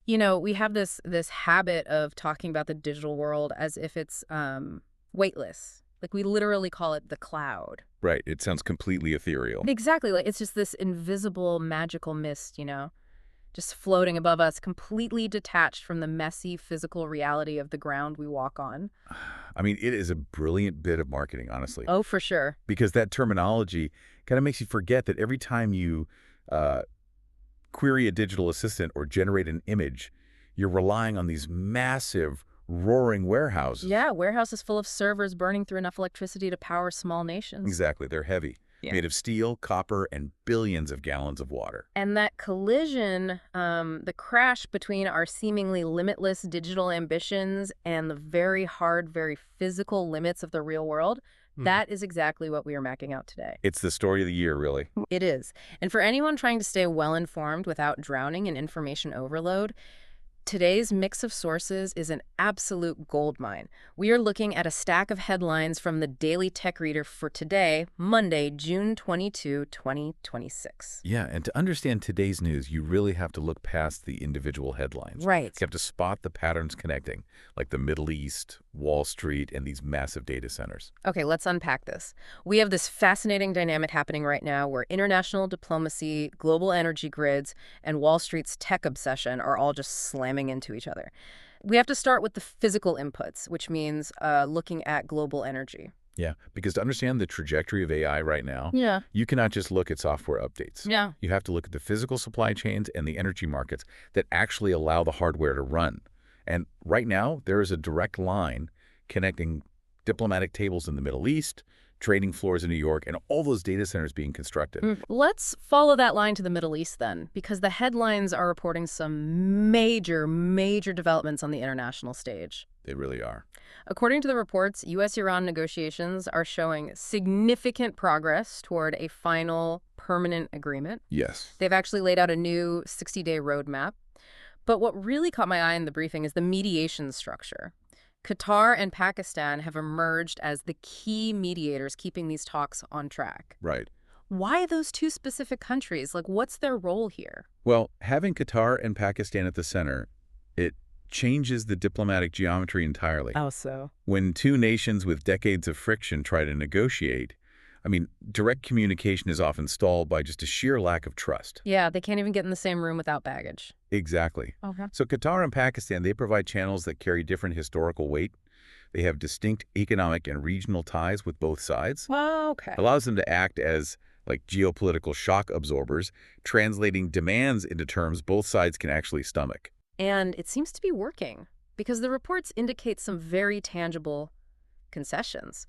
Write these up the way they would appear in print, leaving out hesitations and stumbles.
We have this habit of talking about the digital world as if it's weightless. Like we literally call it the cloud. Right. It sounds completely ethereal. Exactly. Like it's just this invisible magical mist, just floating above us, completely detached from the messy physical reality of the ground we walk on. I mean, it is a brilliant bit of marketing, honestly, Oh, for sure. because that terminology kind of makes you forget that every time you uh, query a digital assistant or generate an image, you're relying on these massive, roaring warehouses. Yeah, warehouses full of servers burning through enough electricity to power small nations. Exactly. They're heavy, Yeah. made of steel, copper, and billions of gallons of water. And that collision, the crash between our seemingly limitless digital ambitions and the very hard, very physical limits of the real world, that is exactly what we are mapping out today. It's the story of the year, really. It is. And for anyone trying to stay well-informed without drowning in information overload, today's mix of sources is an absolute goldmine. We are looking at a stack of headlines from the Daily Tech Reader for today, Monday, June 22, 2026. Yeah, and to understand today's news, you really have to look past the individual headlines. Right. You have to spot the patterns connecting, like the Middle East, Wall Street, and these massive data centers. Okay, let's unpack this. We have this fascinating dynamic happening right now where international diplomacy, global energy grids, and Wall Street's tech obsession are all just slamming into each other. We have to start with the physical inputs, which means looking at global energy. Yeah, because to understand the trajectory of AI right now, Yeah. you cannot just look at software updates. Yeah. You have to look at the physical supply chains and the energy markets that actually allow the hardware to run. And right now, there is a direct line connecting diplomatic tables in the Middle East, trading floors in New York, and all those data centers being constructed. Let's follow that line to the Middle East then, because the headlines are reporting some major developments on the international stage. They really are. According to the reports, U.S.-Iran negotiations are showing significant progress toward a final permanent agreement. Yes. They've actually laid out a new 60-day roadmap. But what really caught my eye in the briefing is the mediation structure. Qatar and Pakistan have emerged as the key mediators keeping these talks on track. Right. Why those two specific countries? Like, what's their role here? Well, having Qatar and Pakistan at the center, it changes the diplomatic geometry entirely. Oh, so? When two nations with decades of friction try to negotiate, I mean, direct communication is often stalled by just a sheer lack of trust. Yeah, they can't even get in the same room without baggage. Exactly. Okay. So Qatar and Pakistan, they provide channels that carry different historical weight. They have distinct economic and regional ties with both sides. Well, okay. Allows them to act as like geopolitical shock absorbers, translating demands into terms both sides can actually stomach. And it seems to be working because the reports indicate some very tangible concessions.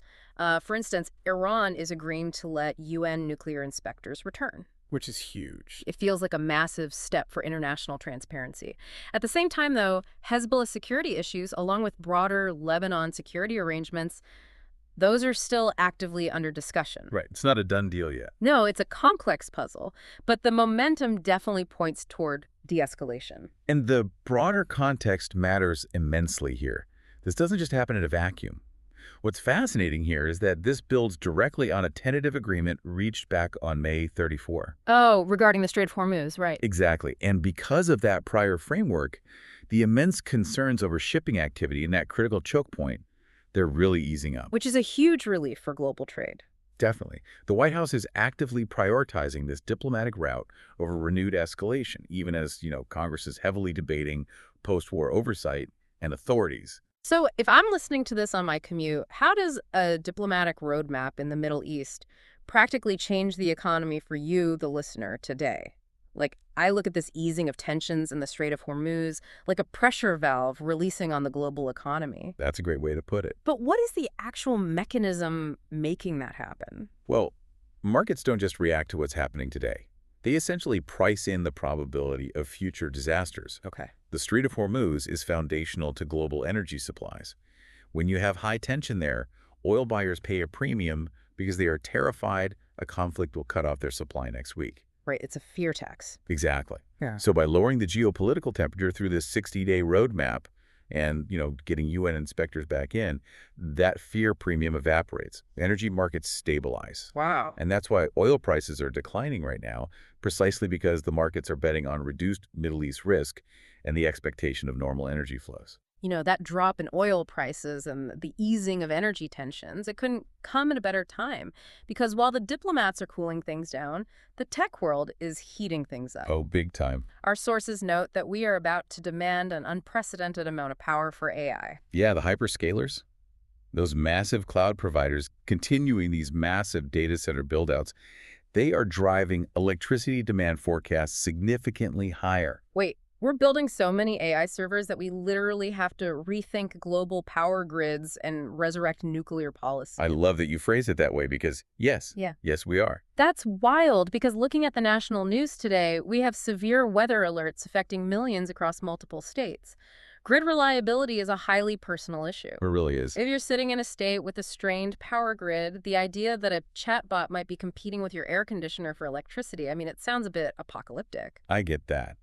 For instance, Iran is agreeing to let UN nuclear inspectors return. Which is huge. It feels like a massive step for international transparency. At the same time, though, Hezbollah security issues, along with broader Lebanon security arrangements, those are still actively under discussion. Right. It's not a done deal yet. No, it's a complex puzzle, but the momentum definitely points toward de-escalation. And the broader context matters immensely here. This doesn't just happen in a vacuum. What's fascinating here is that this builds directly on a tentative agreement reached back on May 34. Oh, regarding the Strait of Hormuz, right. Exactly. And because of that prior framework, the immense concerns over shipping activity in that critical choke point, they're really easing up. Which is a huge relief for global trade. Definitely. The White House is actively prioritizing this diplomatic route over renewed escalation, even as, Congress is heavily debating post-war oversight and authorities. So if I'm listening to this on my commute, how does a diplomatic roadmap in the Middle East practically change the economy for you, the listener, today? Like, I look at this easing of tensions in the Strait of Hormuz like a pressure valve releasing on the global economy. That's a great way to put it. But what is the actual mechanism making that happen? Well, markets don't just react to what's happening today. They essentially price in the probability of future disasters. Okay. The Strait of Hormuz is foundational to global energy supplies. When you have high tension there, oil buyers pay a premium because they are terrified a conflict will cut off their supply next week. Right, it's a fear tax. Exactly. Yeah. So by lowering the geopolitical temperature through this 60-day roadmap and, getting UN inspectors back in, that fear premium evaporates. Energy markets stabilize. Wow. And that's why oil prices are declining right now, precisely because the markets are betting on reduced Middle East risk and the expectation of normal energy flows. That drop in oil prices and the easing of energy tensions, it couldn't come at a better time. Because while the diplomats are cooling things down, the tech world is heating things up. Oh, big time. Our sources note that we are about to demand an unprecedented amount of power for AI. Yeah, the hyperscalers, those massive cloud providers continuing these massive data center buildouts, they are driving electricity demand forecasts significantly higher. Wait, we're building so many AI servers that we literally have to rethink global power grids and resurrect nuclear policy. I love that you phrase it that way because, yes, Yeah. yes, we are. That's wild because looking at the national news today, we have severe weather alerts affecting millions across multiple states. Grid reliability is a highly personal issue. It really is. If you're sitting in a state with a strained power grid, the idea that a chatbot might be competing with your air conditioner for electricity, it sounds a bit apocalyptic. I get that.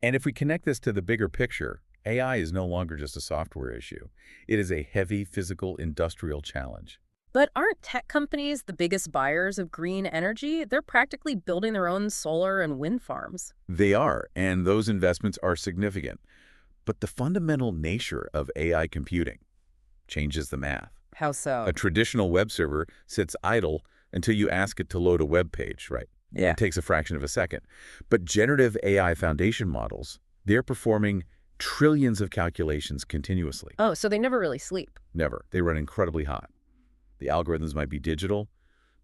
And if we connect this to the bigger picture, AI is no longer just a software issue. It is a heavy physical industrial challenge. But aren't tech companies the biggest buyers of green energy? They're practically building their own solar and wind farms. They are, and those investments are significant. But the fundamental nature of AI computing changes the math. How so? A traditional web server sits idle until you ask it to load a web page, right? Yeah. It takes a fraction of a second. But generative AI foundation models, they're performing trillions of calculations continuously. Oh, so they never really sleep. Never. They run incredibly hot. The algorithms might be digital,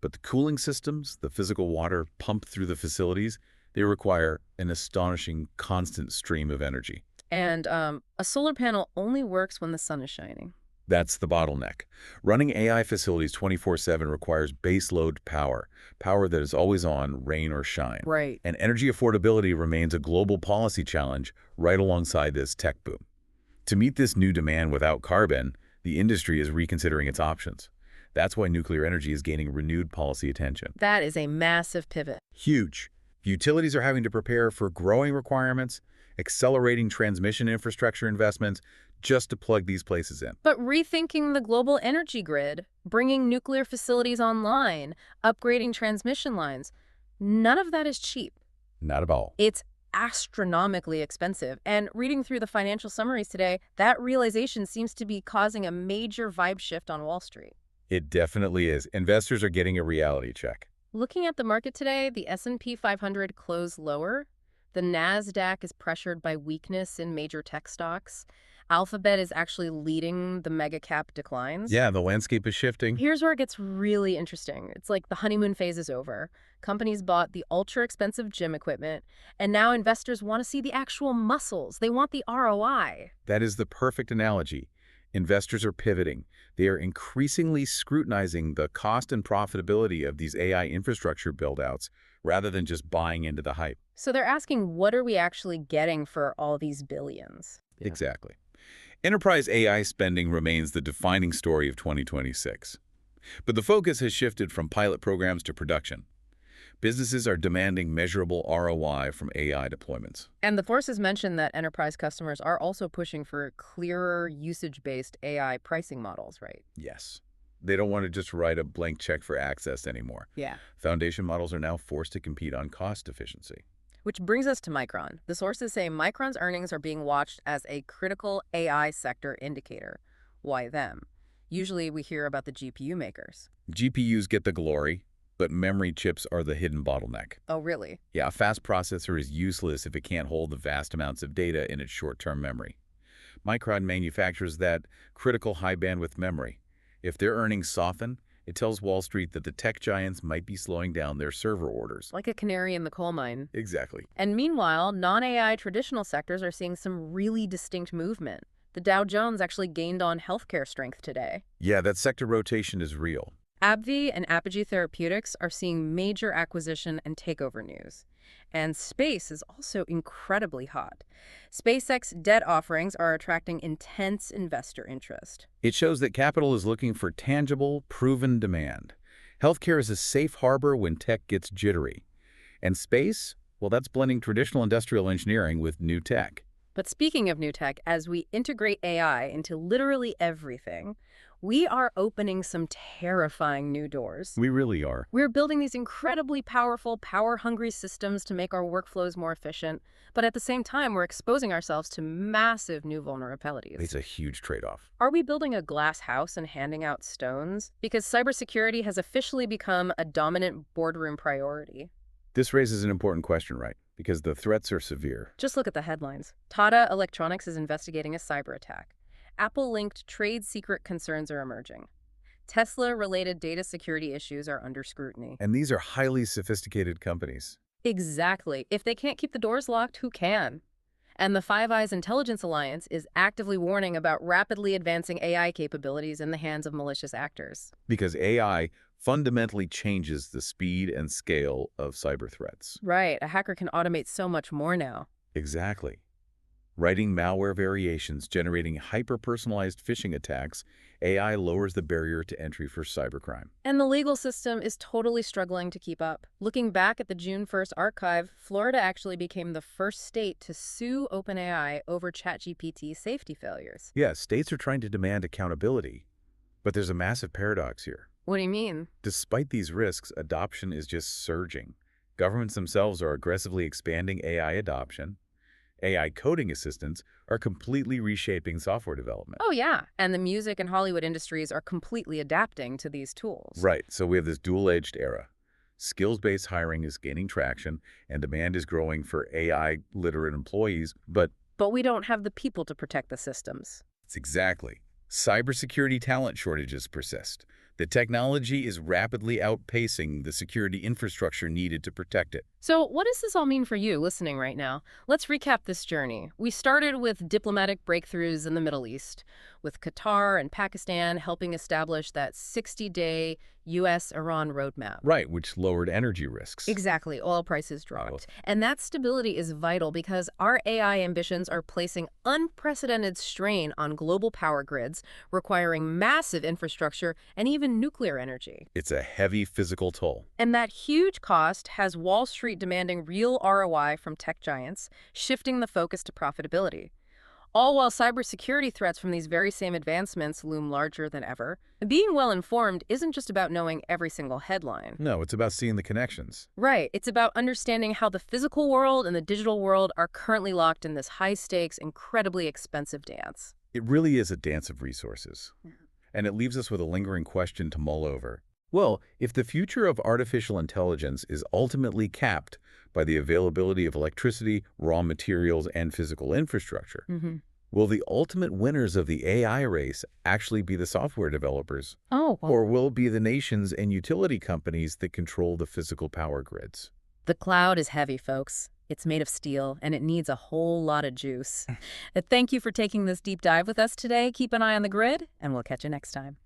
but the cooling systems, the physical water pumped through the facilities, they require an astonishing constant stream of energy. And a solar panel only works when the sun is shining. That's the bottleneck. Running AI facilities 24/7 requires baseload power, power that is always on, rain or shine. Right. And energy affordability remains a global policy challenge right alongside this tech boom. To meet this new demand without carbon, the industry is reconsidering its options. That's why nuclear energy is gaining renewed policy attention. That is a massive pivot. Huge. Utilities are having to prepare for growing requirements, accelerating transmission infrastructure investments, just to plug these places in. But rethinking the global energy grid, bringing nuclear facilities online, upgrading transmission lines, none of that is cheap. Not at all. It's astronomically expensive. And reading through the financial summaries today, that realization seems to be causing a major vibe shift on Wall Street. It definitely is. Investors are getting a reality check. Looking at the market today, the S&P 500 closed lower. The NASDAQ is pressured by weakness in major tech stocks. Alphabet is actually leading the mega cap declines. Yeah, the landscape is shifting. Here's where it gets really interesting. It's like the honeymoon phase is over. Companies bought the ultra-expensive gym equipment, and now investors want to see the actual muscles. They want the ROI. That is the perfect analogy. Investors are pivoting. They are increasingly scrutinizing the cost and profitability of these AI infrastructure buildouts rather than just buying into the hype. So they're asking, what are we actually getting for all these billions? Yeah. Exactly. Enterprise AI spending remains the defining story of 2026. But the focus has shifted from pilot programs to production. Businesses are demanding measurable ROI from AI deployments. And the forces mentioned that enterprise customers are also pushing for clearer usage-based AI pricing models, right? Yes. They don't want to just write a blank check for access anymore. Yeah. Foundation models are now forced to compete on cost efficiency. Which brings us to Micron. The sources say Micron's earnings are being watched as a critical AI sector indicator. Why them? Usually we hear about the GPU makers. GPUs get the glory, but memory chips are the hidden bottleneck. Oh, really? Yeah, a fast processor is useless if it can't hold the vast amounts of data in its short-term memory. Micron manufactures that critical high-bandwidth memory. If their earnings soften, it tells Wall Street that the tech giants might be slowing down their server orders. Like a canary in the coal mine. Exactly. And meanwhile, non-AI traditional sectors are seeing some really distinct movement. The Dow Jones actually gained on healthcare strength today. Yeah, that sector rotation is real. AbbVie and Apogee Therapeutics are seeing major acquisition and takeover news. And space is also incredibly hot. SpaceX debt offerings are attracting intense investor interest. It shows that capital is looking for tangible, proven demand. Healthcare is a safe harbor when tech gets jittery. And space? Well, that's blending traditional industrial engineering with new tech. But speaking of new tech, as we integrate AI into literally everything, We are opening some terrifying new doors. We really are. We're building these incredibly powerful, power-hungry systems to make our workflows more efficient, but at the same time, we're exposing ourselves to massive new vulnerabilities. It's a huge trade-off. Are we building a glass house and handing out stones? Because cybersecurity has officially become a dominant boardroom priority. This raises an important question, right? Because the threats are severe. Just look at the headlines. Tata Electronics is investigating a cyber attack. Apple-linked trade secret concerns are emerging. Tesla-related data security issues are under scrutiny. And these are highly sophisticated companies. Exactly. If they can't keep the doors locked, who can? And the Five Eyes Intelligence Alliance is actively warning about rapidly advancing AI capabilities in the hands of malicious actors. Because AI fundamentally changes the speed and scale of cyber threats. Right. A hacker can automate so much more now. Exactly. Writing malware variations, generating hyper-personalized phishing attacks, AI lowers the barrier to entry for cybercrime. And the legal system is totally struggling to keep up. Looking back at the June 1st archive, Florida actually became the first state to sue OpenAI over ChatGPT safety failures. Yeah, states are trying to demand accountability, but there's a massive paradox here. What do you mean? Despite these risks, adoption is just surging. Governments themselves are aggressively expanding AI adoption. AI coding assistants are completely reshaping software development. Oh, yeah. And the music and Hollywood industries are completely adapting to these tools. Right. So we have this dual-edged era. Skills-based hiring is gaining traction, and demand is growing for AI-literate employees, but we don't have the people to protect the systems. it's exactly. Cybersecurity talent shortages persist. The technology is rapidly outpacing the security infrastructure needed to protect it. So what does this all mean for you listening right now? Let's recap this journey. We started with diplomatic breakthroughs in the Middle East, with Qatar and Pakistan helping establish that 60-day U.S.-Iran roadmap. Right, which lowered energy risks. Exactly. Oil prices dropped. And that stability is vital because our AI ambitions are placing unprecedented strain on global power grids, requiring massive infrastructure and even nuclear energy. It's a heavy physical toll. And that huge cost has Wall Street demanding real ROI from tech giants, shifting the focus to profitability. All while cybersecurity threats from these very same advancements loom larger than ever. Being well-informed isn't just about knowing every single headline. No, it's about seeing the connections. Right. It's about understanding how the physical world and the digital world are currently locked in this high-stakes, incredibly expensive dance. It really is a dance of resources. And it leaves us with a lingering question to mull over. Well, if the future of artificial intelligence is ultimately capped by the availability of electricity, raw materials, and physical infrastructure, will the ultimate winners of the AI race actually be the software developers? Oh, well, Or will it be the nations and utility companies that control the physical power grids? the cloud is heavy, folks. It's made of steel, and it needs a whole lot of juice. Thank you for taking this deep dive with us today. Keep an eye on the grid, and we'll catch you next time.